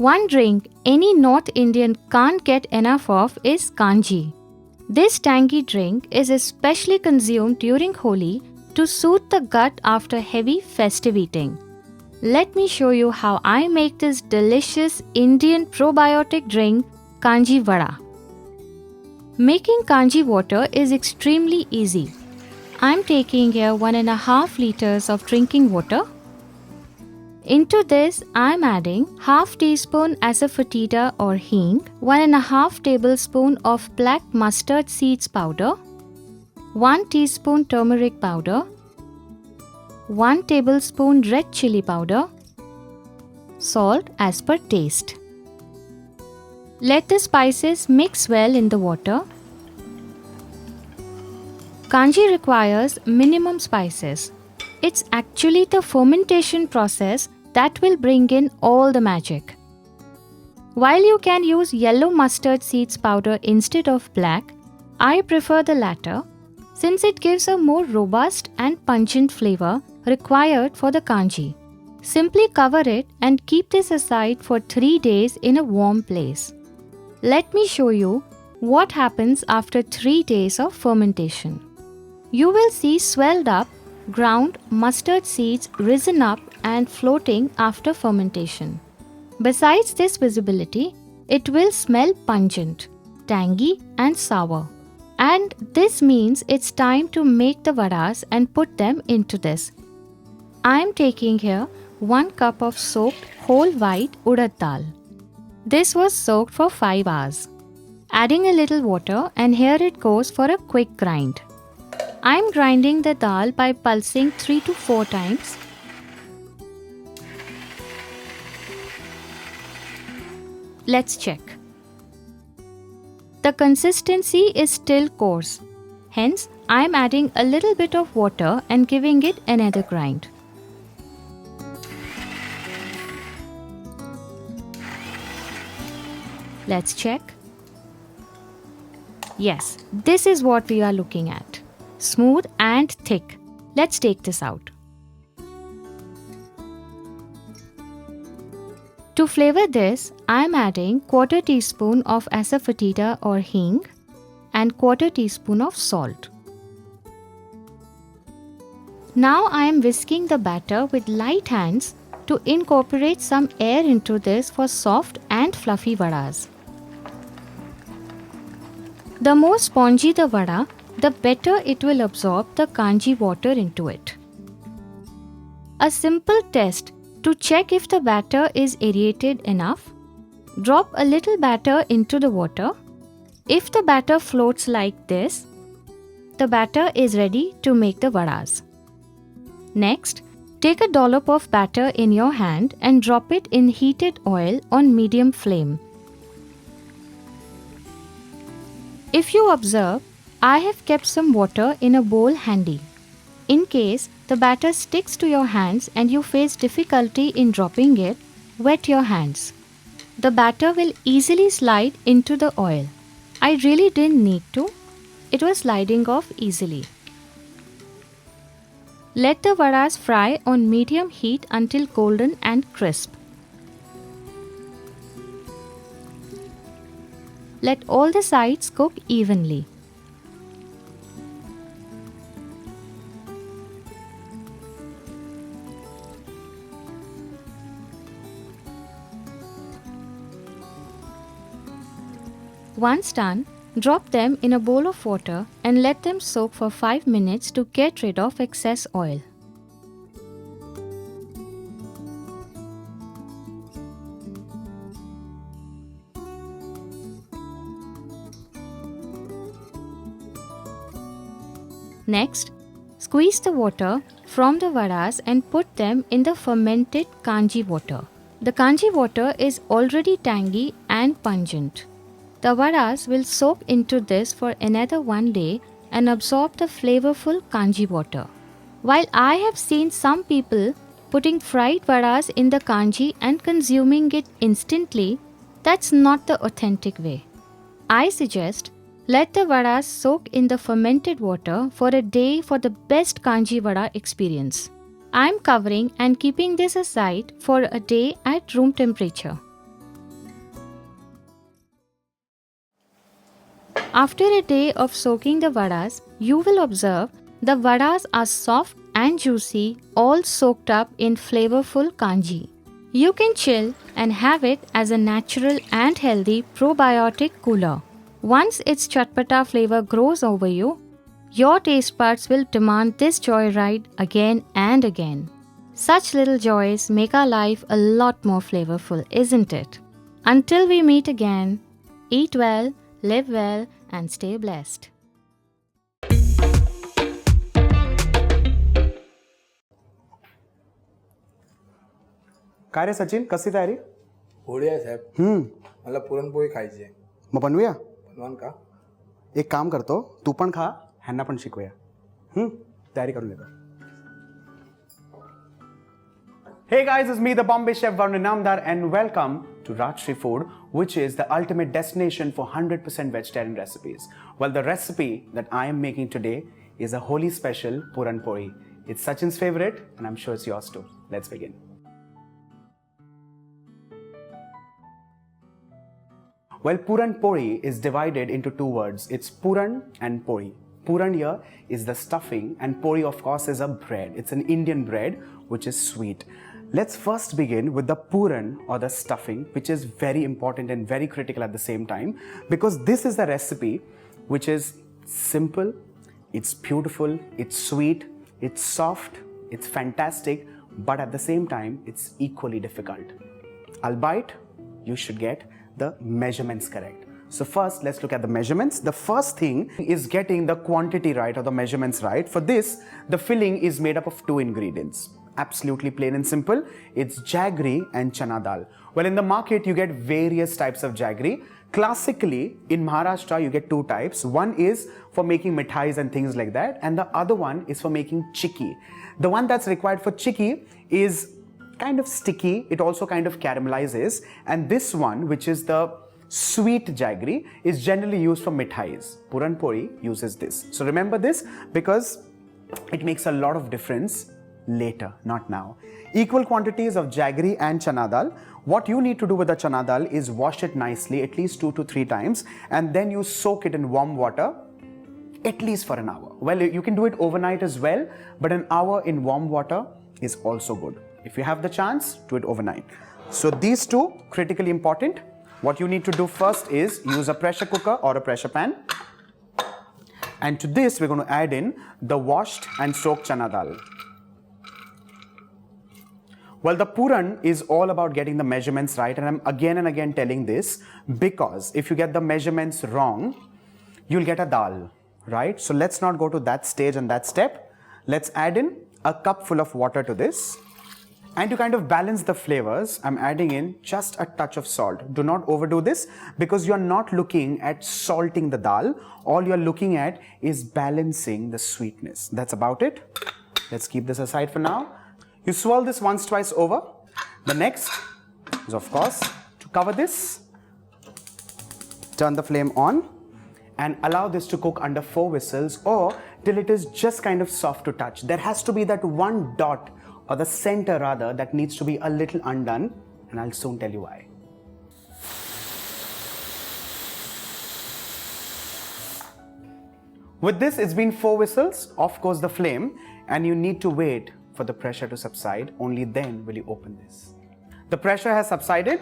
One drink any North Indian can't get enough of is Kanji. This tangy drink is especially consumed during Holi to soothe the gut after heavy festive eating. Let me show you how I make this delicious Indian probiotic drink, Kanji Vada. Making Kanji water is extremely easy. I'm taking here 1.5 liters of drinking water. Into this, I'm adding half teaspoon asafoetida or hing, 1.5 tablespoon of black mustard seeds powder, 1 teaspoon turmeric powder, 1 tablespoon red chili powder, salt as per taste. Let the spices mix well in the water. Kanji requires minimum spices. It's actually the fermentation process that will bring in all the magic. While you can use yellow mustard seeds powder instead of black, I prefer the latter since it gives a more robust and pungent flavor required for the kanji. Simply cover it and keep this aside for 3 days in a warm place. Let me show you what happens after 3 days of fermentation. You will see swelled up ground mustard seeds risen up and floating after fermentation. Besides this visibility, it will smell pungent, tangy and sour. And this means it's time to make the vadas and put them into this. I am taking here 1 cup of soaked whole white urad dal. This was soaked for 5 hours. Adding a little water and here it goes for a quick grind. I am grinding the dal by pulsing 3 to 4 times. Let's check. The consistency is still coarse. Hence, I am adding a little bit of water and giving it another grind. Let's check. Yes, this is what we are looking at. Smooth and thick. Let's take this out. To flavor this, I am adding 1/4 teaspoon of asafoetida or hing and 1/4 teaspoon of salt. Now I am whisking the batter with light hands to incorporate some air into this for soft and fluffy vadas. The more spongy the vada, the better it will absorb the kanji water into it. A simple test to check if the batter is aerated enough: drop a little batter into the water. If the batter floats like this, the batter is ready to make the vadas. Next, take a dollop of batter in your hand and drop it in heated oil on medium flame. If you observe, I have kept some water in a bowl handy. In case the batter sticks to your hands and you face difficulty in dropping it, wet your hands. The batter will easily slide into the oil. I really didn't need to. It was sliding off easily. Let the vadas fry on medium heat until golden and crisp. Let all the sides cook evenly. Once done, drop them in a bowl of water and let them soak for 5 minutes to get rid of excess oil. Next, squeeze the water from the vadas and put them in the fermented kanji water. The kanji water is already tangy and pungent. The vadas will soak into this for another 1 day and absorb the flavorful kanji water. While I have seen some people putting fried vadas in the kanji and consuming it instantly, that's not the authentic way. I suggest let the vadas soak in the fermented water for a day for the best kanji vada experience. I am covering and keeping this aside for a day at room temperature. After a day of soaking the vadas, you will observe the vadas are soft and juicy, all soaked up in flavorful kanji. You can chill and have it as a natural and healthy probiotic cooler. Once its chatpata flavor grows over you, your taste buds will demand this joyride again and again. Such little joys make our life a lot more flavorful, isn't it? Until we meet again, eat well, live well, and stay blessed. काय रे सचिन, कशी तयारी? होळी आहे साहेब. मला पुरणपोळी खायची आहे. मग बनवूया? बनवान का? एक काम करतो, तू पण खा, ह्यांना पण शिकवूया. तयारी करून येतो. Hey guys, it's me, the Bombay Chef Varun Inamdar, and welcome to Rajshri Food, which is the ultimate destination for 100% vegetarian recipes. Well, the recipe that I am making today is a Holi Special Puran Poli. It's Sachin's favorite, and I'm sure it's yours too. Let's begin. Well, Puran Poli is divided into two words. It's Puran and Poli. Puran here is the stuffing, and Poli, of course, is a bread. It's an Indian bread which is sweet. Let's first begin with the Puran or the stuffing, which is very important and very critical at the same time, because this is the recipe which is simple, it's beautiful, it's sweet, it's soft, it's fantastic, but at the same time, it's equally difficult. Albeit, you should get the measurements correct. So first, let's look at the measurements. The first thing is getting the quantity right or the measurements right. For this, the filling is made up of two ingredients. Absolutely plain and simple. It's jaggery and chana dal. Well, in the market, you get various types of jaggery. Classically, in Maharashtra, you get two types. One is for making mithais and things like that, and the other one is for making chikki. The one that's required for chikki is kind of sticky, it also kind of caramelizes, and this one, which is the sweet jaggery, is generally used for mithais. Puran Poli uses this. So remember this because it makes a lot of difference later, not now. Equal quantities of jaggery and chana dal. What you need to do with the chana dal is wash it nicely at least 2 to 3 times, and then you soak it in warm water at least for an hour. Well, you can do it overnight as well, but an hour in warm water is also good. If you have the chance, do it overnight. So these two, critically important. What you need to do first is use a pressure cooker or a pressure pan. And to this, we're going to add in the washed and soaked chana dal. Well, the Puran is all about getting the measurements right, and I'm again and again telling this because if you get the measurements wrong, you'll get a dal, right? So let's not go to that stage and that step. Let's add in a cup full of water to this. And to kind of balance the flavors, I'm adding in just a touch of salt. Do not overdo this because you're not looking at salting the dal. All you're looking at is balancing the sweetness. That's about it. Let's keep this aside for now. You swirl this once, twice over. The next is, of course, to cover this, turn the flame on and allow this to cook under 4 whistles or till it is just kind of soft to touch. There has to be that one dot or the center rather that needs to be a little undone, and I'll soon tell you why. With this, it's been 4 whistles, off goes the flame, and you need to wait for the pressure to subside. Only then will you open this. The pressure has subsided.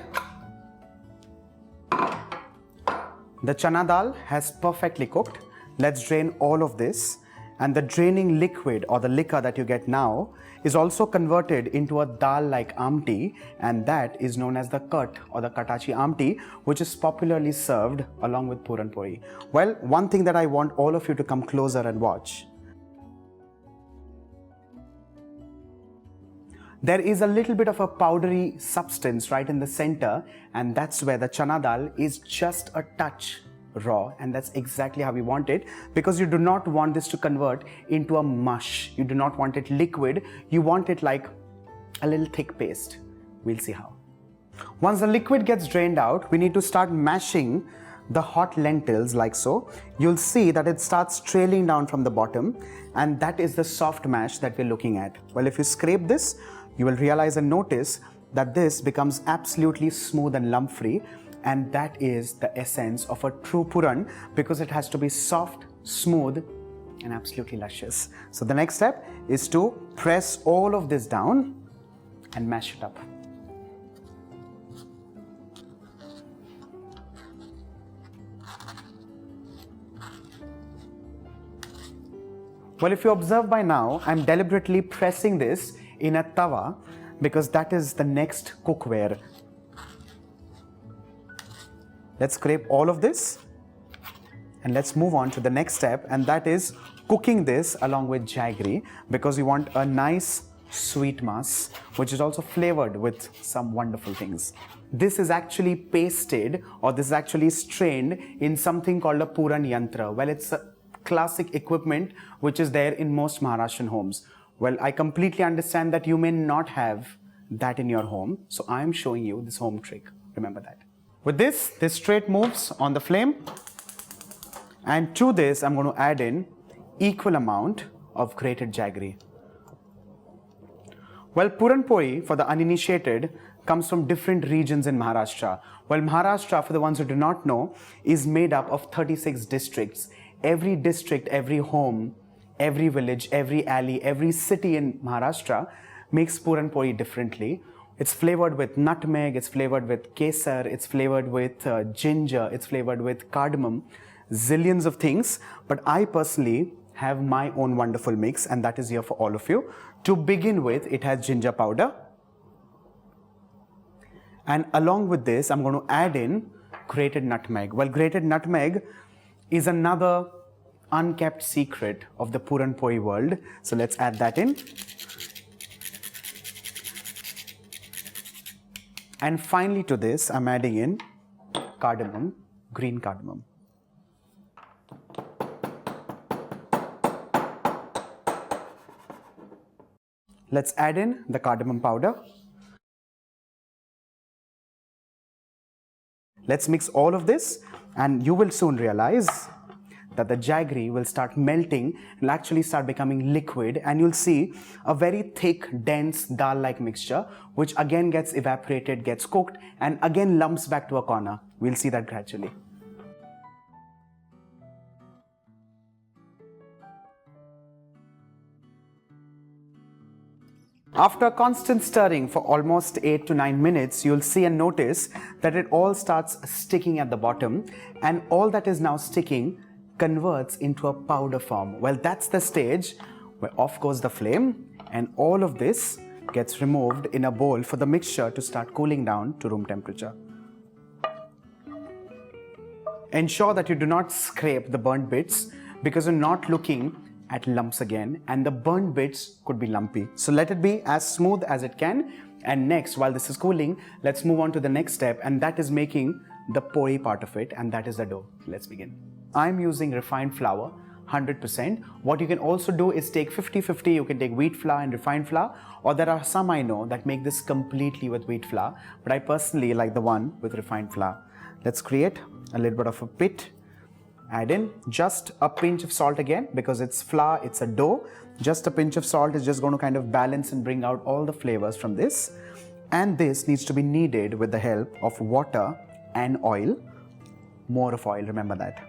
The chana dal has perfectly cooked. Let's drain all of this, and the draining liquid or the liquor that you get now is also converted into a dal-like amti, and that is known as the kat or the katachi amti, which is popularly served along with Puran Poli. Well, one thing that I want all of you to come closer and watch. There is a little bit of a powdery substance right in the center, and that's where the chana dal is just a touch raw, and that's exactly how we want it because you do not want this to convert into a mush. You do not want it liquid. You want it like a little thick paste. We'll see how. Once the liquid gets drained out, we need to start mashing the hot lentils like so. You'll see that it starts trailing down from the bottom, and that is the soft mash that we're looking at. Well, if you scrape this, you will realize and notice that this becomes absolutely smooth and lump free, and that is the essence of a true Puran, because it has to be soft, smooth, and absolutely luscious. So the next step is to press all of this down and mash it up. Well, if you observe by now, I'm deliberately pressing this in a tawa because that is the next cookware. Let's scrape all of this and let's move on to the next step, and that is cooking this along with jaggery, because we want a nice sweet mass which is also flavored with some wonderful things. This is actually pasted, or this is actually strained in something called a Puran yantra. Well, it's a classic equipment which is there in most Maharashtrian homes. Well, I completely understand that you may not have that in your home, so I am showing you this home trick. Remember that. With this straight moves on the flame, and to this I'm going to add in equal amount of grated jaggery. Well, Puran Poli, for the uninitiated, comes from different regions in Maharashtra. Well, Maharashtra, for the ones who do not know, is made up of 36 districts. Every district, every home, every village, every alley, every city in Maharashtra makes Puran Poli differently. It's flavored with nutmeg, it's flavored with kesar, it's flavored with ginger, it's flavored with cardamom, zillions of things. But I personally have my own wonderful mix, and that is here for all of you. To begin with, it has ginger powder. And along with this, I'm going to add in grated nutmeg. Well, grated nutmeg is another unkept secret of the Puran Poli world. So let's add that in. And finally to this, I'm adding in cardamom, green cardamom. Let's add in the cardamom powder. Let's mix all of this, and you will soon realize that the jaggery will start melting and will actually start becoming liquid, and you'll see a very thick, dense, dal-like mixture, which again gets evaporated, gets cooked, and again lumps back to a corner. We'll see that gradually. After constant stirring for almost 8 to 9 minutes, you'll see and notice that it all starts sticking at the bottom, and all that is now sticking converts into a powder form. Well, that's the stage where off goes the flame, and all of this gets removed in a bowl for the mixture to start cooling down to room temperature. Ensure that you do not scrape the burnt bits, because you're not looking at lumps again, and the burnt bits could be lumpy. So let it be as smooth as it can. And next, while this is cooling, let's move on to the next step, and that is making the pori part of it, and that is the dough. Let's begin. I'm using refined flour, 100%. What you can also do is take 50-50. You can take wheat flour and refined flour, or there are some I know that make this completely with wheat flour, but I personally like the one with refined flour. Let's create a little bit of a pit. Add in just a pinch of salt again, because it's flour, it's a dough. Just a pinch of salt is just going to kind of balance and bring out all the flavors from this. And this needs to be kneaded with the help of water and oil. More of oil, remember that.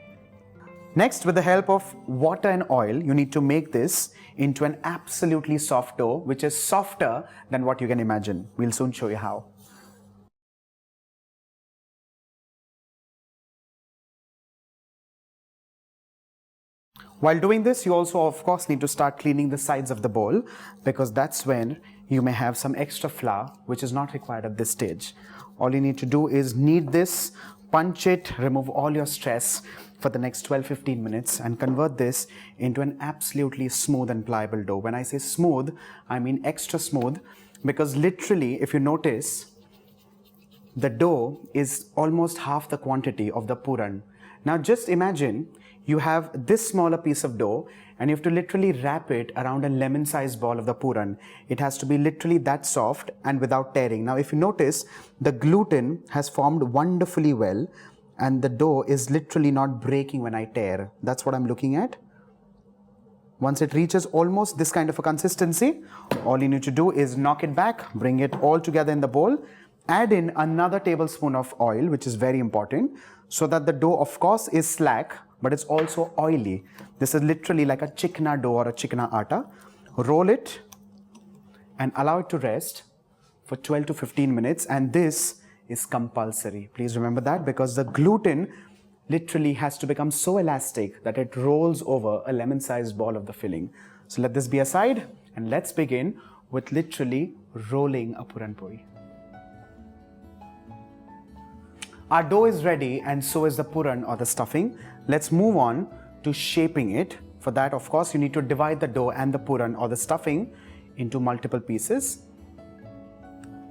Next, with the help of water and oil, you need to make this into an absolutely soft dough, which is softer than what you can imagine. We'll soon show you how. While doing this, you also of course need to start cleaning the sides of the bowl, because that's when you may have some extra flour which is not required at this stage. All you need to do is knead this, punch it, remove all your stress for the next 12-15 minutes, and convert this into an absolutely smooth and pliable dough. When I say smooth, I mean extra smooth, because literally, if you notice, the dough is almost half the quantity of the puran. Now just imagine you have this smaller piece of dough, and you have to literally wrap it around a lemon-sized ball of the puran. It has to be literally that soft and without tearing. Now if you notice, the gluten has formed wonderfully well, and the dough is literally not breaking when I tear. That's what I'm looking at. Once it reaches almost this kind of a consistency, all you need to do is knock it back, bring it all together in the bowl, Add in another tablespoon of oil, which is very important, so that the dough, of course, is slack, but it's also oily. This is literally like a chikna dough or a chikna atta. Roll it and allow it to rest for 12 to 15 minutes, and this is compulsory. Please remember that, because the gluten literally has to become so elastic that it rolls over a lemon-sized ball of the filling. So let this be aside, and let's begin with literally rolling a Puran Poli. Our dough is ready, and so is the puran or the stuffing. Let's move on to shaping it. For that, of course, you need to divide the dough and the puran or the stuffing into multiple pieces.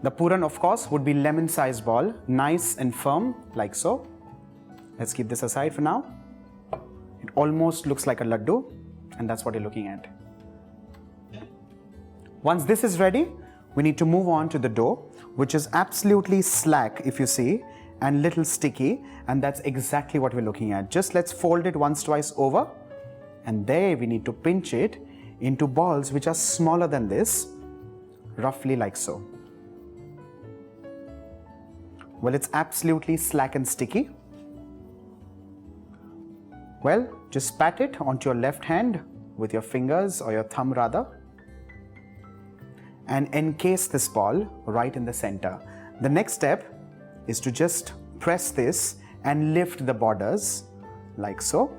The puran, of course, would be lemon-sized ball, nice and firm, like so. Let's keep this aside for now. It almost looks like a laddu, and that's what you're looking at. Once this is ready, we need to move on to the dough, which is absolutely slack, if you see, and little sticky, and that's exactly what we're looking at. Just let's fold it once, twice over, and there we need to pinch it into balls which are smaller than this, roughly like so. Well, it's absolutely slack and sticky. Well, just pat it onto your left hand with your fingers, or your thumb rather, and encase this ball right in the center. The next step is to just press this and lift the borders like so.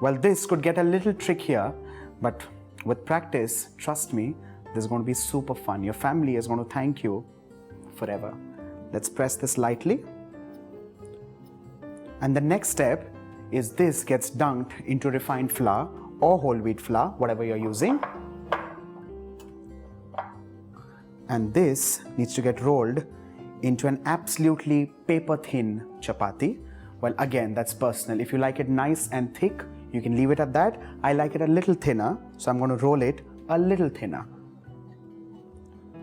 Well, this could get a little trickier, but with practice, trust me, this is going to be super fun. Your family is going to thank you forever. Let's press this lightly. And the next step is this gets dunked into refined flour or whole wheat flour, whatever you're using. And this needs to get rolled into an absolutely paper thin chapati. Well, again, that's personal. If you like it nice and thick, you can leave it at that. I like it a little thinner, so I'm going to roll it a little thinner.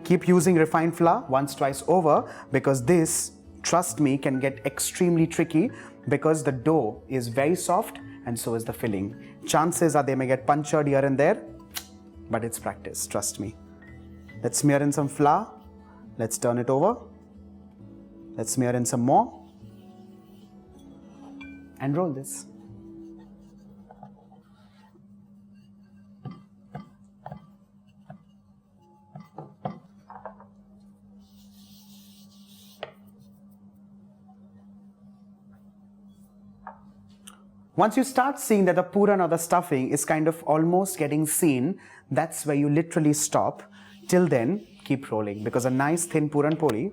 Keep using refined flour once, twice over, because this, trust me, can get extremely tricky because the dough is very soft and so is the filling. Chances are they may get punctured here and there, but it's practice, trust me. Let's smear in some flour. Let's turn it over. Let's smear in some more. And roll this. Once you start seeing that the puran or the stuffing is kind of almost getting seen, that's where you literally stop. Till then, keep rolling, because a nice thin Puran Poli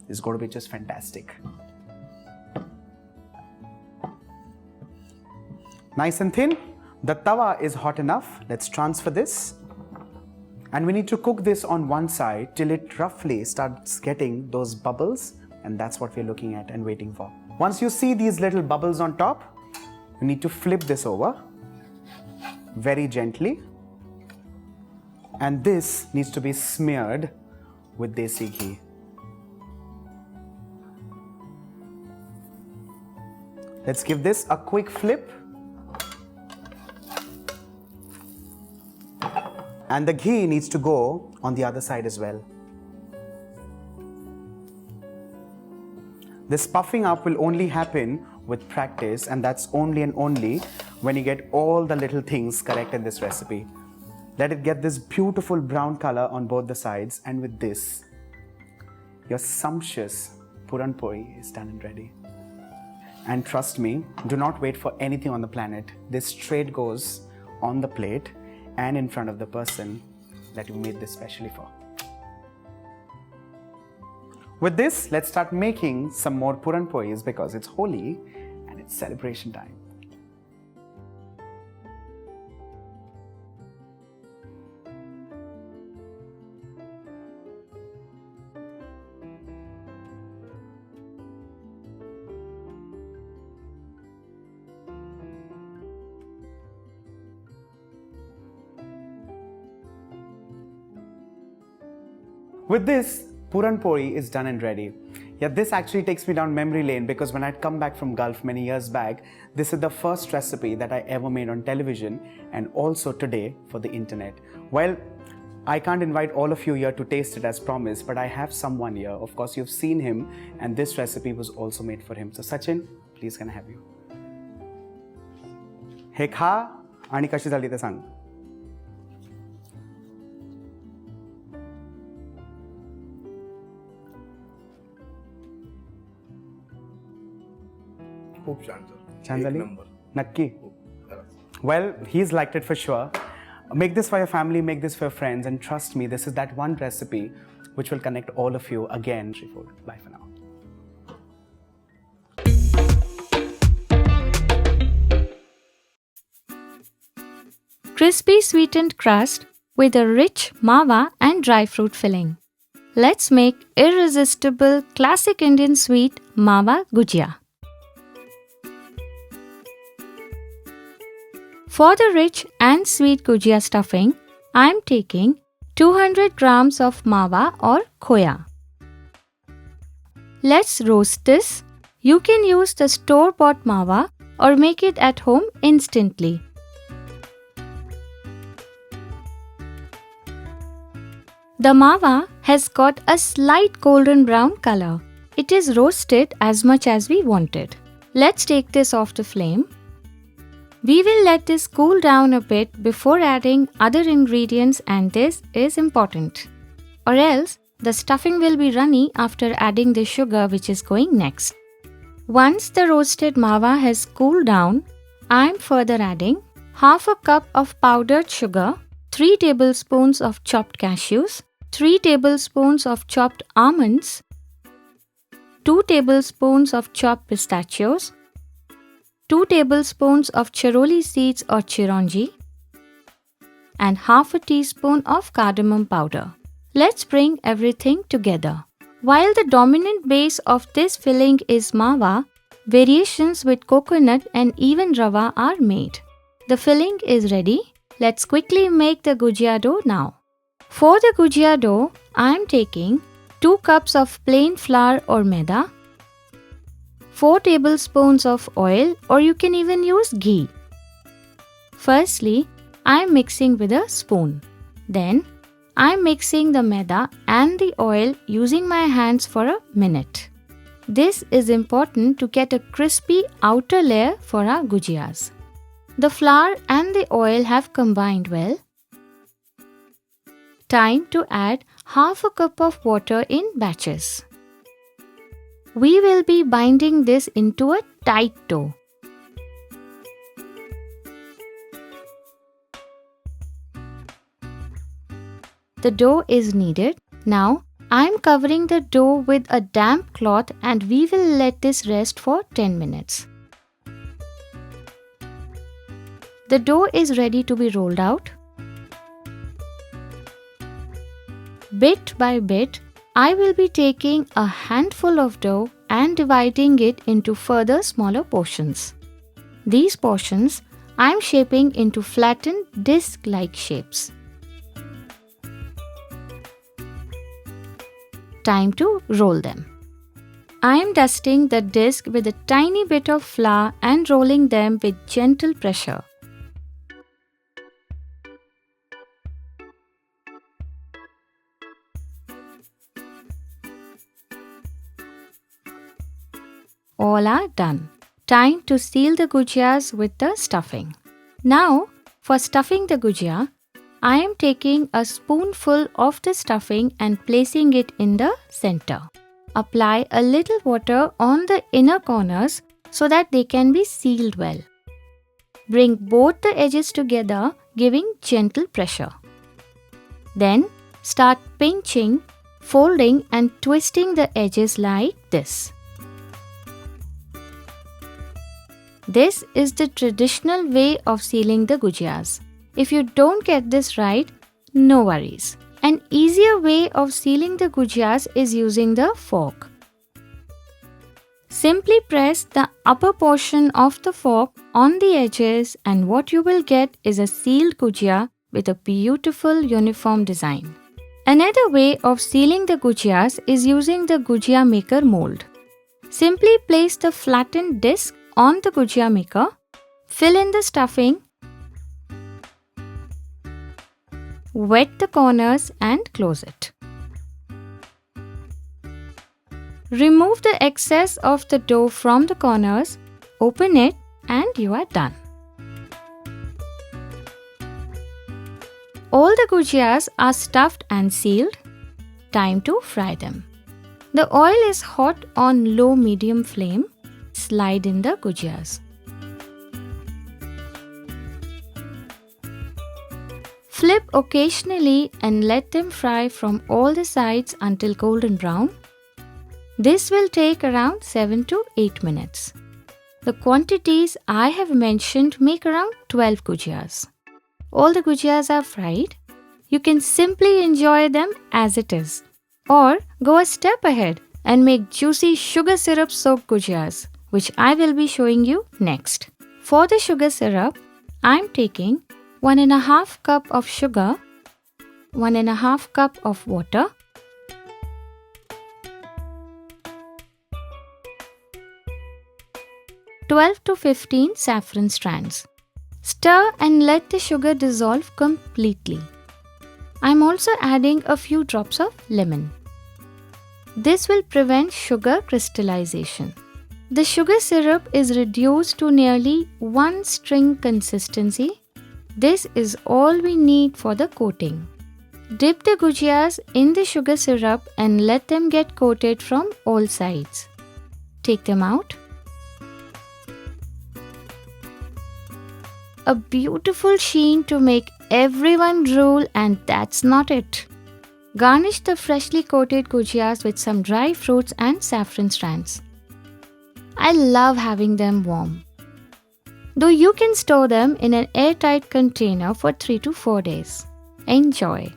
is going to be just fantastic. Nice and thin. The tawa is hot enough. Let's transfer this. And we need to cook this on one side till it roughly starts getting those bubbles, and that's what we're looking at and waiting for. Once you see these little bubbles on top, you need to flip this over very gently, and this needs to be smeared with desi ghee. Let's give this a quick flip, and the ghee needs to go on the other side as well. This puffing up will only happen with practice, and that's only and only when you get all the little things correct in this recipe. Let it get this beautiful brown color on both the sides, and with this, your sumptuous Puran Poli is done and ready. And trust me, do not wait for anything on the planet. This straight goes on the plate and in front of the person that you made this specially for. With this, let's start making some more Puran Polis, because it's Holi and it's celebration time. With this, Puran Poli is done and ready. Yeah, this actually takes me down memory lane because when I'd come back from Gulf many years back, this is the first recipe that I ever made on television and also today for the internet. Well, I can't invite all of you here to taste it as promised, but I have someone here. Of course, you've seen him and this recipe was also made for him. So Sachin, please can I have you? हे खा आणि कशी झाली ते सांग. खूप छान sir. छान झाली? नंबर. नक्की. खरंच. Well, he's liked it for sure. Make this for your family, make this for your friends, and trust me, this is that one recipe which will connect all of you again. Food. Bye for now. Crispy sweetened crust with a rich mawa and dry fruit filling. Let's make irresistible classic Indian sweet mawa gujiya. For the rich and sweet gujiya stuffing, I am taking 200 grams of mawa or khoya. Let's roast this. You can use the store-bought mawa or make it at home instantly. The mawa has got a slight golden brown color. It is roasted as much as we wanted. Let's take this off the flame. We will let this cool down a bit before adding other ingredients, and this is important. Or else, the stuffing will be runny after adding the sugar which is going next. Once the roasted mawa has cooled down, I am further adding half a cup of powdered sugar, 3 tablespoons of chopped cashews, 3 tablespoons of chopped almonds, 2 tablespoons of chopped pistachios, 2 tablespoons of charoli seeds or chironji, and half a teaspoon of cardamom powder. Let's bring everything together. While the dominant base of this filling is mawa, variations with coconut and even rava are made. The filling is ready. Let's quickly make the gujiya dough now. For the gujiya dough, I am taking 2 cups of plain flour or maida, 4 tablespoons of oil, or you can even use ghee. Firstly, I am mixing with a spoon. Then, I am mixing the maida and the oil using my hands for a minute. This is important to get a crispy outer layer for our gujiyas. The flour and the oil have combined well. Time to add half a cup of water in batches. We will be binding this into a tight dough. The dough is kneaded. Now, I am covering the dough with a damp cloth and we will let this rest for 10 minutes. The dough is ready to be rolled out. Bit by bit, I will be taking a handful of dough and dividing it into further smaller portions. These portions I am shaping into flattened disc-like shapes. Time to roll them. I am dusting the disc with a tiny bit of flour and rolling them with gentle pressure. All are done. Time to seal the gujiyas with the stuffing. Now, for stuffing the gujiya, I am taking a spoonful of the stuffing and placing it in the center. Apply a little water on the inner corners so that they can be sealed well. Bring both the edges together, giving gentle pressure. Then, start pinching, folding and twisting the edges like this. This is the traditional way of sealing the gujiyas. If you don't get this right, no worries. An easier way of sealing the gujiyas is using the fork. Simply press the upper portion of the fork on the edges and what you will get is a sealed gujiya with a beautiful uniform design. Another way of sealing the gujiyas is using the gujiya maker mold. Simply place the flattened disc on the gujiya maker, fill in the stuffing, wet the corners and close it. Remove the excess of the dough from the corners, open it and you are done. All the gujiyas are stuffed and sealed. Time to fry them. The oil is hot on low-medium flame. Slide in the gujiyas. Flip occasionally and let them fry from all the sides until golden brown. This will take around 7 to 8 minutes. The quantities I have mentioned make around 12 gujiyas. All the gujiyas are fried. You can simply enjoy them as it is. Or go a step ahead and make juicy sugar syrup soaked gujiyas, which I will be showing you next. For the sugar syrup, I am taking 1.5 cup of sugar, 1.5 cup of water, 12 to 15 saffron strands. Stir and let the sugar dissolve completely. I am also adding a few drops of lemon. This will prevent sugar crystallization. The sugar syrup is reduced to nearly one string consistency. This is all we need for the coating. Dip the gujiyas in the sugar syrup and let them get coated from all sides. Take them out. A beautiful sheen to make everyone drool, and that's not it. Garnish the freshly coated gujiyas with some dry fruits and saffron strands. I love having them warm. Though you can store them in an airtight container for 3 to 4 days. Enjoy.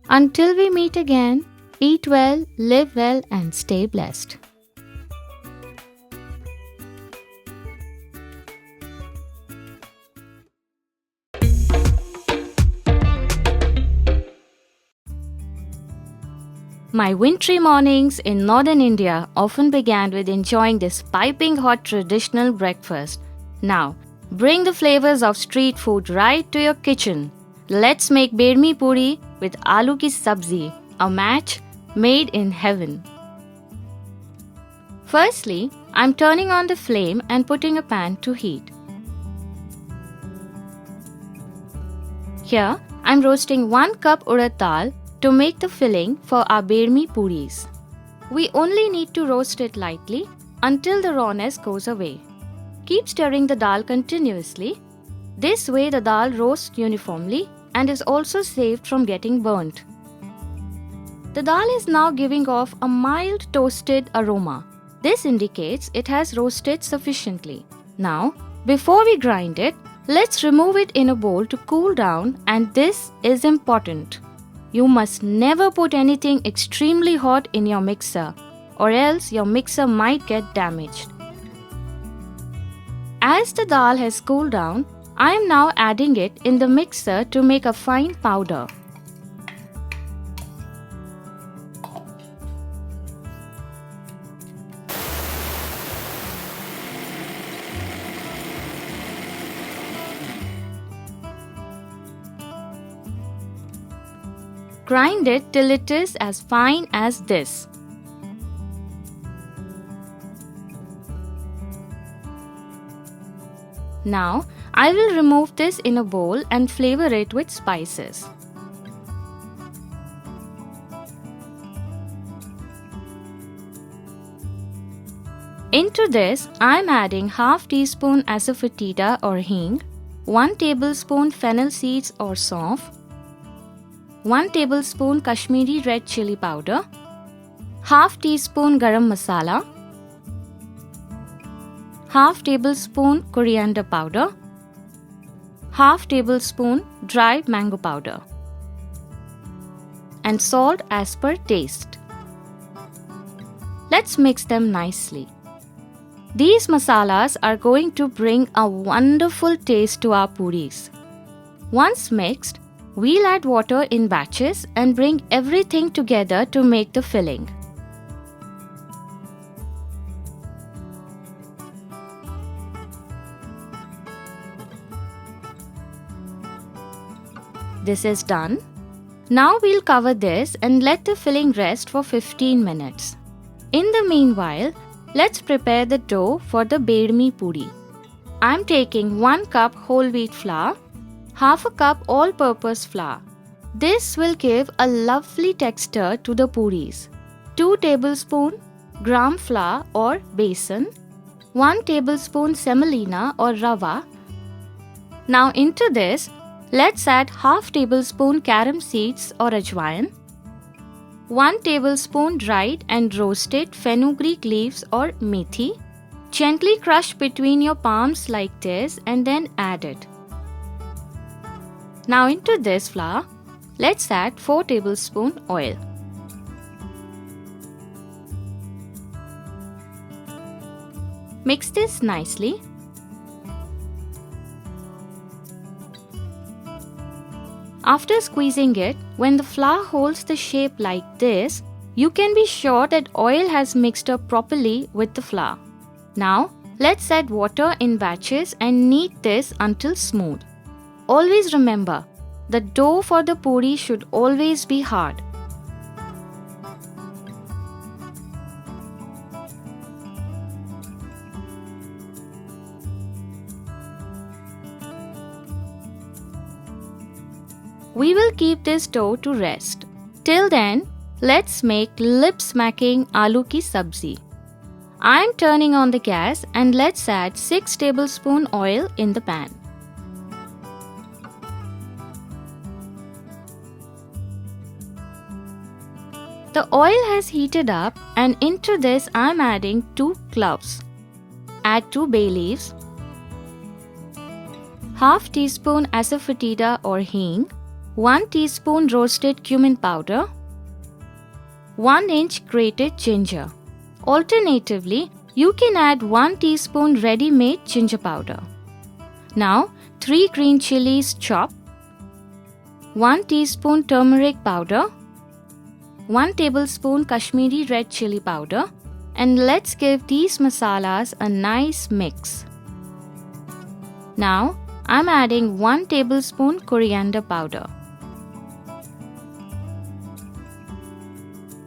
Until we meet again, eat well, live well, and stay blessed. My wintry mornings in northern India often began with enjoying this piping hot traditional breakfast. Now, bring the flavors of street food right to your kitchen. Let's make Bedmi Puri with Aloo ki Sabzi, a match made in heaven. Firstly, I'm turning on the flame and putting a pan to heat. Here, I'm roasting 1 cup urad dal to make the filling for our Bedmi Puris. We only need to roast it lightly until the rawness goes away. Keep stirring the dal continuously. This way the dal roasts uniformly and is also saved from getting burnt. The dal is now giving off a mild toasted aroma. This indicates it has roasted sufficiently. Now, before we grind it, let's remove it in a bowl to cool down, and this is important. You must never put anything extremely hot in your mixer, or else your mixer might get damaged. As the dal has cooled down, I am now adding it in the mixer to make a fine powder. Grind it till it is as fine as this. Now, I will remove this in a bowl and flavor it with spices. Into this, I am adding half teaspoon asafoetida or hing, 1 tablespoon fennel seeds or saunf, 1 tablespoon Kashmiri red chili powder, half teaspoon garam masala, half tablespoon coriander powder, half tablespoon dry mango powder, and salt as per taste. Let's mix them nicely. These masalas are going to bring a wonderful taste to our puris. Once mixed, We'll add water in batches and bring everything together to make the filling. This is done. Now we'll cover this and let the filling rest for 15 minutes. In the meanwhile, let's prepare the dough for the Bedmi Puri. I'm taking 1 cup whole wheat flour, half a cup all-purpose flour. This will give a lovely texture to the puris. 2 tablespoons gram flour or besan, 1 tablespoon semolina or rava. Now into this, let's add half tablespoon carom seeds or ajwain, 1 tablespoon dried and roasted fenugreek leaves or methi. Gently crush between your palms like this and then add it. Now into this flour, let's add 4 tablespoon oil. Mix this nicely. After squeezing it, when the flour holds the shape like this, you can be sure that oil has mixed up properly with the flour. Now, let's add water in batches and knead this until smooth. Always remember, the dough for the puri should always be hard. We will keep this dough to rest. Till then, let's make lip-smacking aloo ki sabzi. I am turning on the gas and let's add 6 tablespoon oil in the pan. The oil has heated up and into this I am adding 2 cloves. Add 2 bay leaves, half teaspoon asafoetida or hing, 1 teaspoon roasted cumin powder, 1 inch grated ginger. Alternatively, you can add 1 teaspoon ready-made ginger powder. Now, 3 green chilies chopped, 1 teaspoon turmeric powder, 1 tablespoon Kashmiri red chili powder, and let's give these masalas a nice mix. Now, I'm adding 1 tablespoon coriander powder.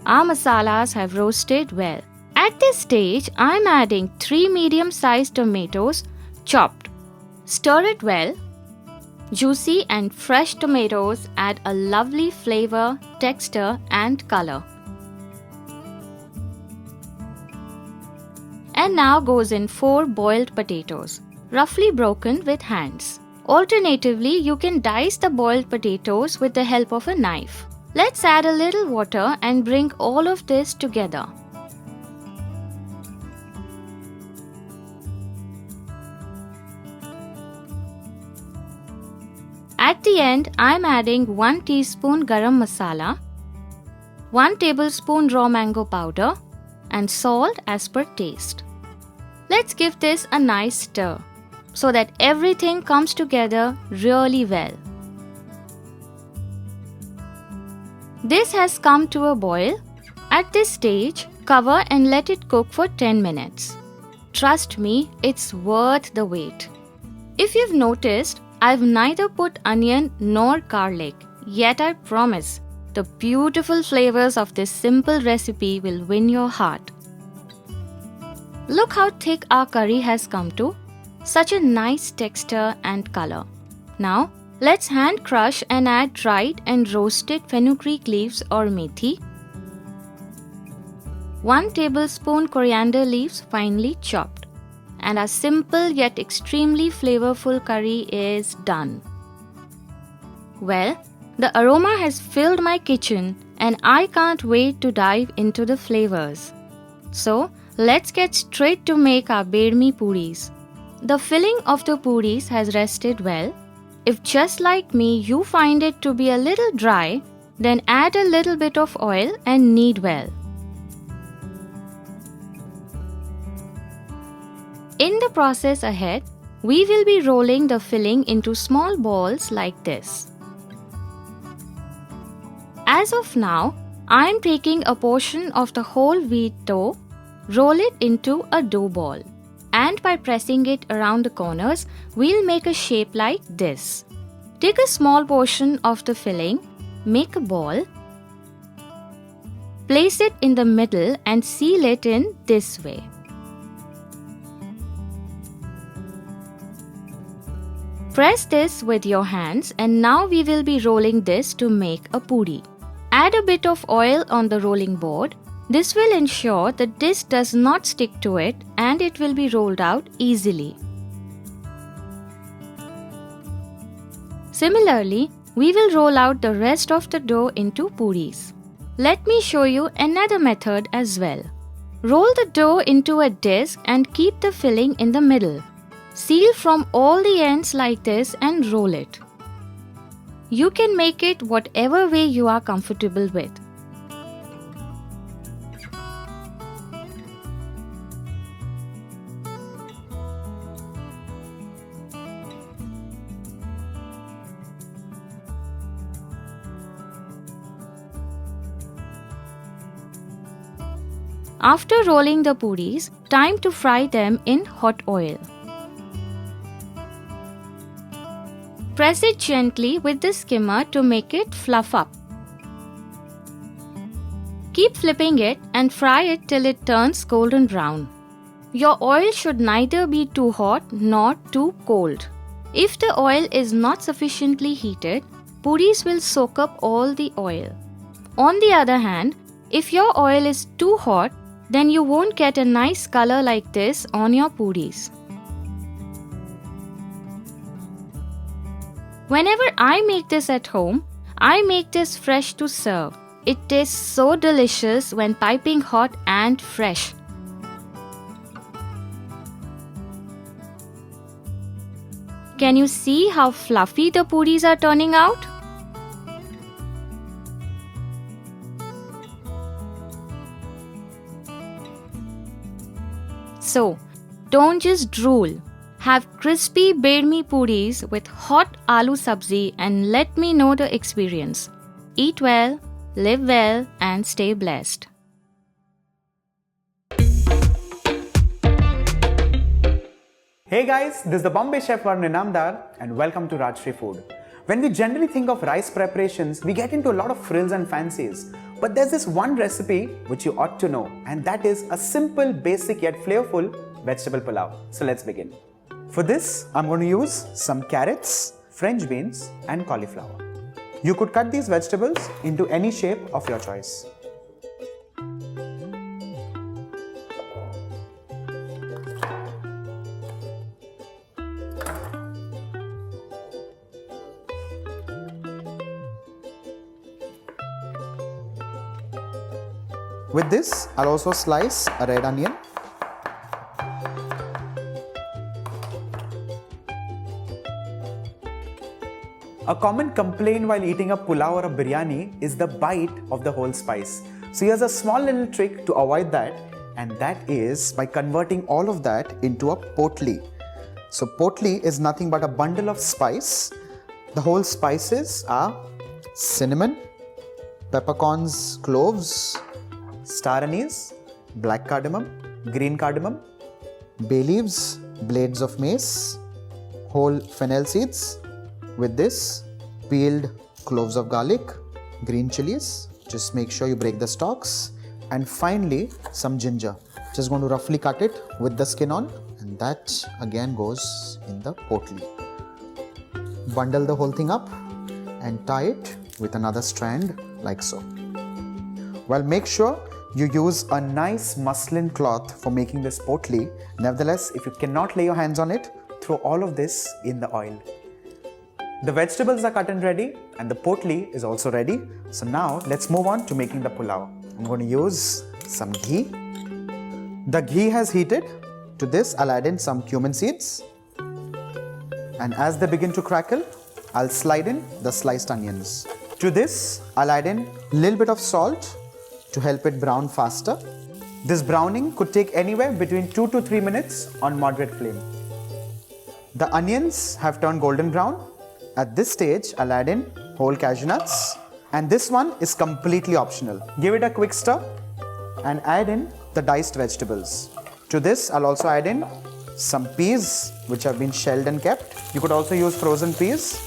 Our masalas have roasted well. At this stage, I am adding 3 medium-sized tomatoes chopped. Stir it well. Juicy and fresh tomatoes add a lovely flavor, texture and color. And now goes in 4 boiled potatoes, roughly broken with hands. Alternatively, you can dice the boiled potatoes with the help of a knife. Let's add a little water and bring all of this together. At the end, I am adding 1 teaspoon garam masala, 1 tablespoon raw mango powder, and salt as per taste. Let's give this a nice stir so that everything comes together really well. This has come to a boil. At this stage, cover and let it cook for 10 minutes. Trust me, it's worth the wait. If you've noticed, I've neither put onion nor garlic, yet I promise the beautiful flavors of this simple recipe will win your heart. Look how thick our curry has come to. Such a nice texture and color. Now, let's hand crush and add dried and roasted fenugreek leaves or methi. 1 tablespoon coriander leaves finely chopped. And our simple yet extremely flavorful curry is done. Well, the aroma has filled my kitchen and I can't wait to dive into the flavors. So, let's get straight to make our Bedmi Puris. The filling of the puris has rested well. If just like me you find it to be a little dry, then add a little bit of oil and knead well. In the process ahead, we will be rolling the filling into small balls like this. As of now, I am taking a portion of the whole wheat dough, roll it into a dough ball, and by pressing it around the corners, we'll make a shape like this. Take a small portion of the filling, make a ball, place it in the middle and seal it in this way. Press this with your hands and now we will be rolling this to make a puri. Add a bit of oil on the rolling board. This will ensure the dish does not stick to it and it will be rolled out easily. Similarly, we will roll out the rest of the dough into puris. Let me show you another method as well. Roll the dough into a disc and keep the filling in the middle. Seal from all the ends like this and roll it. You can make it whatever way you are comfortable with. After rolling the puris, time to fry them in hot oil. Press it gently with the skimmer to make it fluff up. Keep flipping it and fry it till it turns golden brown. Your oil should neither be too hot nor too cold. If the oil is not sufficiently heated, puris will soak up all the oil. On the other hand, if your oil is too hot, then you won't get a nice color like this on your puris. Whenever I make this at home, I make this fresh to serve. It tastes so delicious when piping hot and fresh. Can you see how fluffy the puris are turning out? So, don't just drool. Have crispy Bedmi Puris with hot Aloo Sabzi and let me know the experience. Eat well, live well and stay blessed. Hey guys, this is the Bombay Chef Varun Inamdar and welcome to Rajshri Food. When we generally think of rice preparations, we get into a lot of frills and fancies. But there's this one recipe which you ought to know, and that is a simple, basic yet flavorful vegetable pulao. So let's begin. For this, I'm going to use some carrots, French beans and cauliflower. You could cut these vegetables into any shape of your choice. With this, I'll also slice a red onion. A common complaint while eating a pulao or a biryani is the bite of the whole spice. So here's a small little trick to avoid that, and that is by converting all of that into a potli. So potli is nothing but a bundle of spice. The whole spices are cinnamon, peppercorns, cloves, star anise, black cardamom, green cardamom, bay leaves, blades of mace, whole fennel seeds. With this, peeled cloves of garlic, green chilies, just make sure you break the stalks, and finally some ginger. Just going to roughly cut it with the skin on, and that again goes in the potli. Bundle the whole thing up and tie it with another strand like so. Well, make sure you use a nice muslin cloth for making this potli. Nevertheless, if you cannot lay your hands on it, throw all of this in the oil. The vegetables are cut and ready and the potli is also ready. So now let's move on to making the pulao. I'm going to use some ghee. The ghee has heated. To this, I'll add in some cumin seeds. And as they begin to crackle, I'll slide in the sliced onions. To this, I'll add in a little bit of salt to help it brown faster. This browning could take anywhere between 2 to 3 minutes on moderate flame. The onions have turned golden brown. At this stage, I'll add in whole cashew nuts, And this one is completely optional. Give it a quick stir and add in the diced vegetables. To this, I'll also add in some peas which have been shelled and kept. You could also use frozen peas.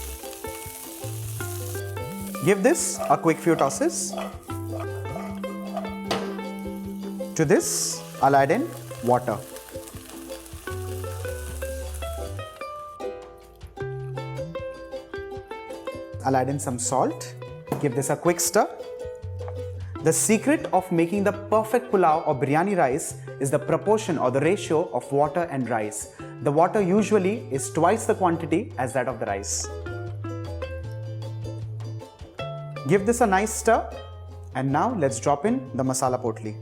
Give this a quick few tosses. To this, I'll add in water. I'll add in some salt. Give this a quick stir. The secret of making the perfect pulao or biryani rice is the proportion or the ratio of water and rice. The water usually is twice the quantity as that of the rice. Give this a nice stir, and now let's drop in the masala potli.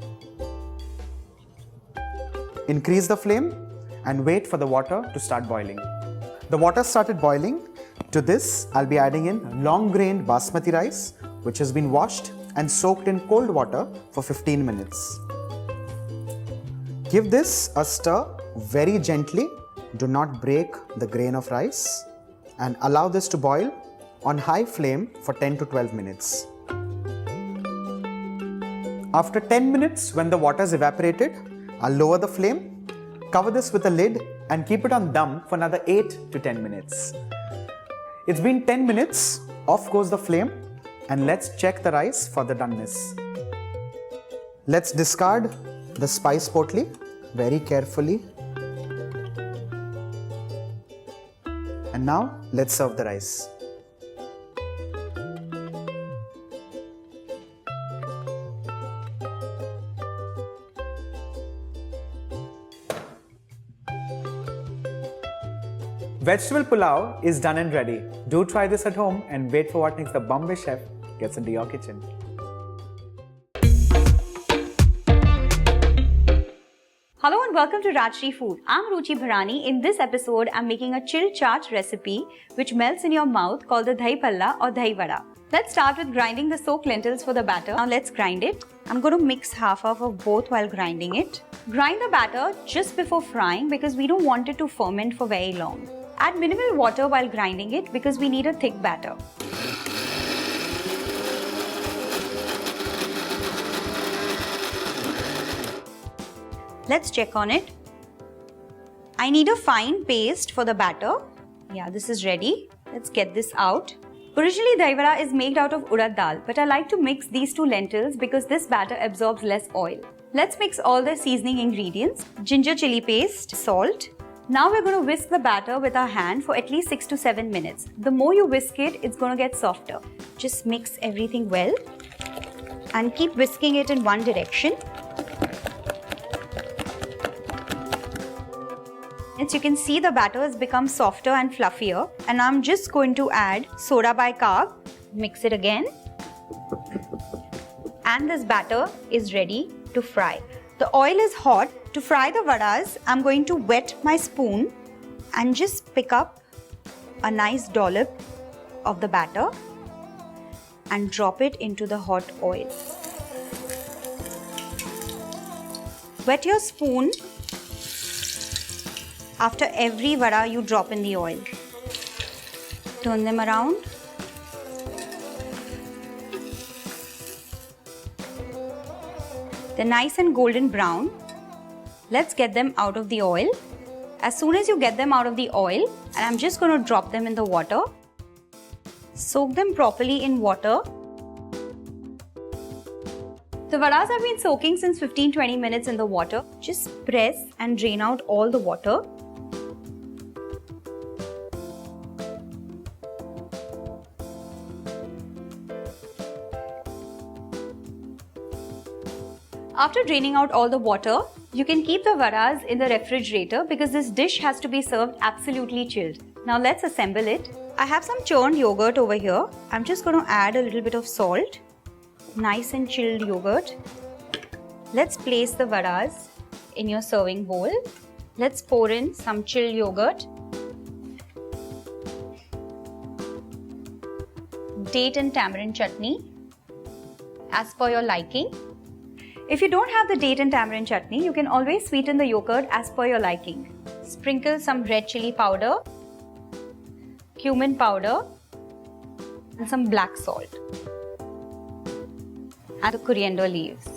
Increase the flame and wait for the water to start boiling. The water started boiling. To this, I'll be adding in long-grained basmati rice, which has been washed and soaked in cold water for 15 minutes. Give this a stir very gently. Do not break the grain of rice and allow this to boil on high flame for 10 to 12 minutes. After 10 minutes, when the water is evaporated, I'll lower the flame, cover this with a lid and keep it on dum for another 8 to 10 minutes. It's been 10 minutes, off goes the flame, and let's check the rice for the doneness. Let's discard the spice potli very carefully. And now let's serve the rice. Vegetable pulao is done and ready. Do try this at home and wait for what next the Bombay chef gets into your kitchen. Hello and welcome to Rajshri Food. I'm Ruchi Bharani. In this episode, I'm making a chilled chaat recipe which melts in your mouth called the Dahi or Dahi Vada. Let's start with grinding the soaked lentils for the batter. Now let's grind it. I'm going to mix half of both while grinding it. Grind the batter just before frying because we don't want it to ferment for very long. Add minimal water while grinding it because we need a thick batter. Let's check on it. I need a fine paste for the batter. Yeah, this is ready. Let's get this out. Originally, Dahi Vada is made out of urad dal, but I like to mix these two lentils because this batter absorbs less oil. Let's mix all the seasoning ingredients. Ginger chili paste, salt. Now we're going to whisk the batter with our hand for at least 6 to 7 minutes. The more you whisk it, it's going to get softer. Just mix everything well and keep whisking it in one direction. As you can see, the batter has become softer and fluffier, and I'm just going to add soda bicarb. Mix it again. And this batter is ready to fry. The oil is hot. To fry the vadas, I'm going to wet my spoon and just pick up a nice dollop of the batter and drop it into the hot oil. Wet your spoon after every vada you drop in the oil. Turn them around. They're nice and golden brown. Let's get them out of the oil. As soon as you get them out of the oil, and I'm just going to drop them in the water. Soak them properly in water. The vadas have been soaking since 15-20 minutes in the water. Just press and drain out all the water. After draining out all the water, you can keep the vadas in the refrigerator because this dish has to be served absolutely chilled. Now let's assemble it. I have some churned yogurt over here. I'm just going to add a little bit of salt. Nice and chilled yogurt. Let's place the vadas in your serving bowl. Let's pour in some chilled yogurt. Date and tamarind chutney as per your liking. If you don't have the date and tamarind chutney, you can always sweeten the yogurt as per your liking. Sprinkle some red chili powder, cumin powder, and some black salt. and the coriander leaves.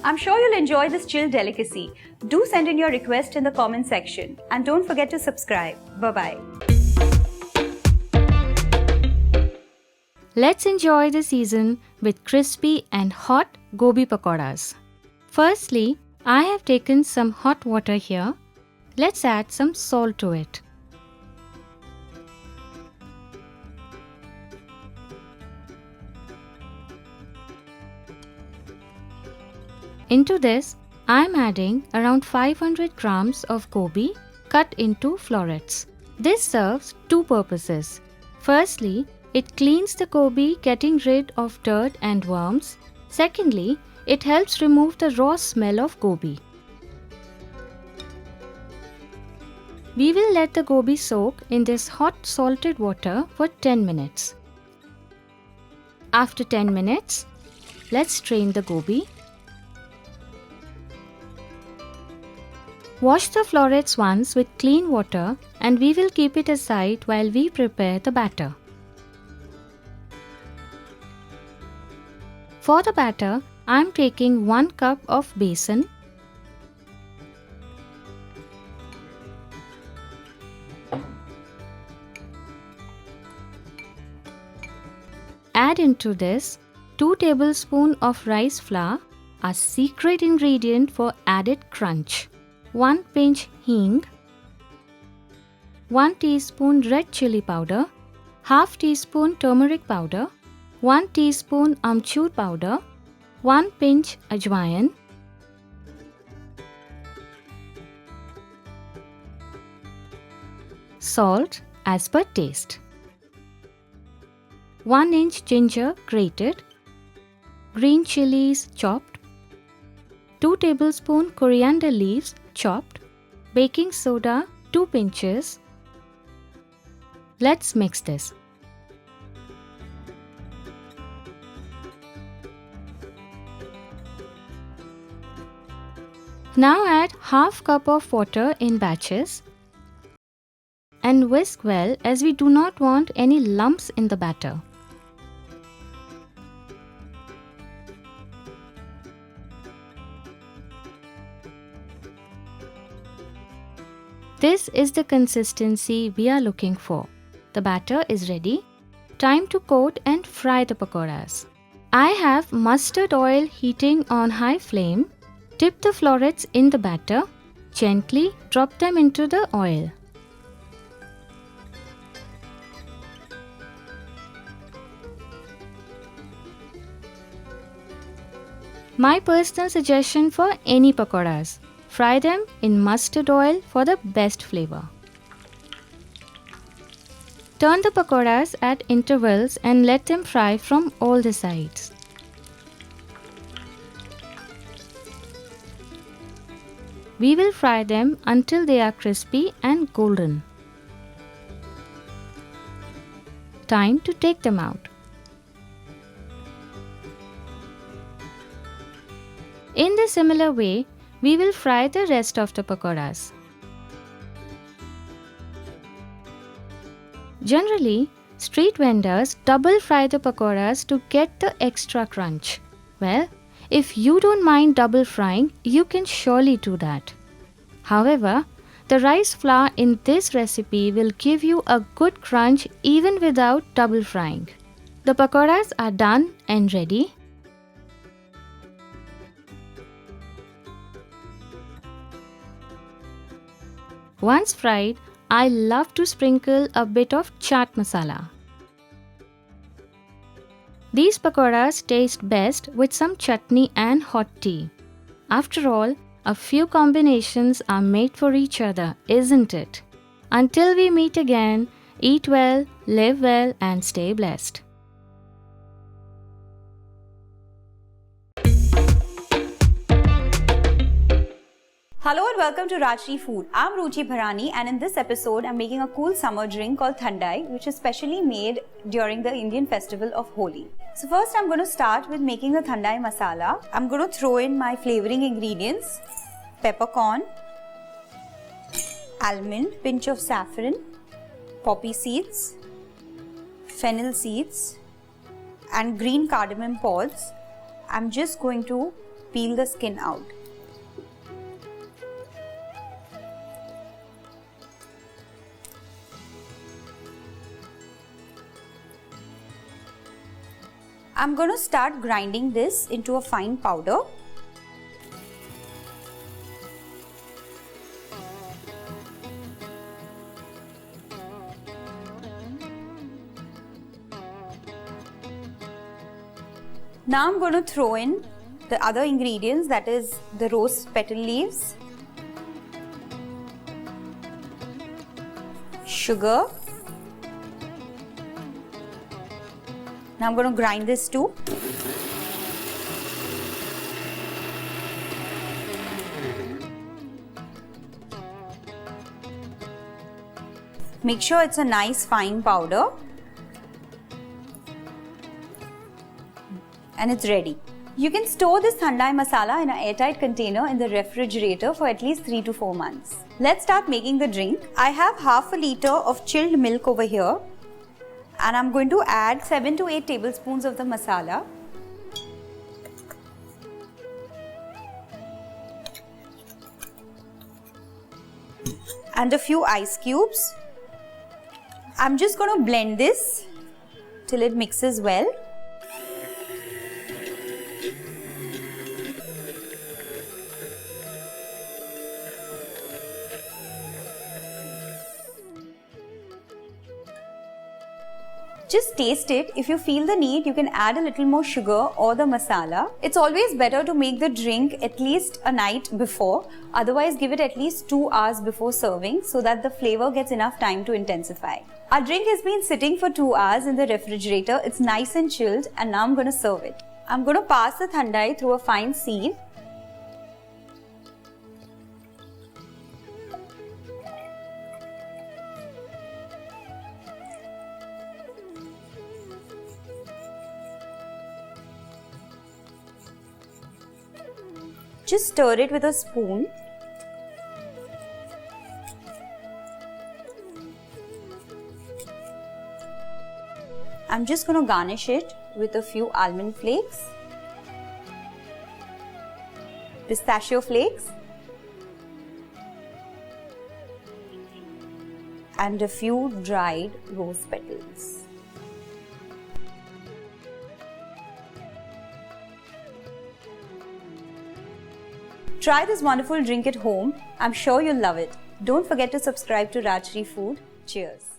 I'm sure you'll enjoy this chilled delicacy. Do send in your request in the comment section and don't forget to subscribe. Bye-bye. Let's enjoy the season with crispy and hot Gobi Pakoras. Firstly, I have taken some hot water here. Let's add some salt to it. Into this, I am adding around 500 grams of gobi cut into florets. This serves two purposes. Firstly, it cleans the gobi, getting rid of dirt and worms. Secondly, it helps remove the raw smell of gobi. We will let the gobi soak in this hot salted water for 10 minutes. After 10 minutes, let's strain the gobi. Wash the florets once with clean water and we will keep it aside while we prepare the batter. For the batter, I am taking 1 cup of besan, add into this 2 tablespoons of rice flour, a secret ingredient for added crunch, 1 pinch hing, 1 teaspoon red chili powder, half teaspoon turmeric powder, 1 teaspoon amchur powder, 1 pinch ajwain, salt as per taste, 1 inch ginger grated, green chilies chopped, 2 tablespoon coriander leaves chopped, baking soda 2 pinches. Let's mix this. Now add half cup of water in batches and whisk well as we do not want any lumps in the batter. This is the consistency we are looking for. The batter is ready. Time to coat and fry the pakoras. I have mustard oil heating on high flame. Dip the florets in the batter. Gently drop them into the oil. My personal suggestion for any pakoras: fry them in mustard oil for the best flavor. Turn the pakoras at intervals and let them fry from all the sides. We will fry them until they are crispy and golden. Time to take them out. In the similar way, we will fry the rest of the pakoras. Generally, street vendors double fry the pakoras to get the extra crunch. Well, if you don't mind double frying, you can surely do that. However, the rice flour in this recipe will give you a good crunch even without double frying. The pakoras are done and ready. Once fried, I love to sprinkle a bit of chaat masala. These pakoras taste best with some chutney and hot tea. After all, a few combinations are made for each other, isn't it? Until we meet again, eat well, live well, and stay blessed. Hello and welcome to Rajshri Food. I'm Ruchi Bharani and in this episode I'm making a cool summer drink called Thandai, which is specially made during the Indian festival of Holi. So first I'm going to start with making the Thandai masala. I'm going to throw in my flavoring ingredients: peppercorn, almond, pinch of saffron, poppy seeds, fennel seeds and green cardamom pods. I'm just going to peel the skin out. I'm going to start grinding this into a fine powder. Now I'm going to throw in the other ingredients, that is the rose petal leaves, sugar. Now I'm going to grind this too. Make sure it's a nice fine powder. And it's ready. You can store this Thandai masala in an airtight container in the refrigerator for at least 3 to 4 months. Let's start making the drink. I have half a liter of chilled milk over here. And I'm going to add 7 to 8 tablespoons of the masala. And a few ice cubes. I'm just going to blend this till it mixes well. Just taste it. If you feel the need, you can add a little more sugar or the masala. It's always better to make the drink at least a night before. Otherwise, give it at least 2 hours before serving so that the flavor gets enough time to intensify. Our drink has been sitting for 2 hours in the refrigerator. It's nice and chilled, and now I'm going to serve it. I'm going to pass the thandai through a fine sieve. Just stir it with a spoon. I'm just going to garnish it with a few almond flakes, pistachio flakes, and a few dried rose petals. Try this wonderful drink at home. I'm sure you'll love it. Don't forget to subscribe to Rajshri Food. Cheers.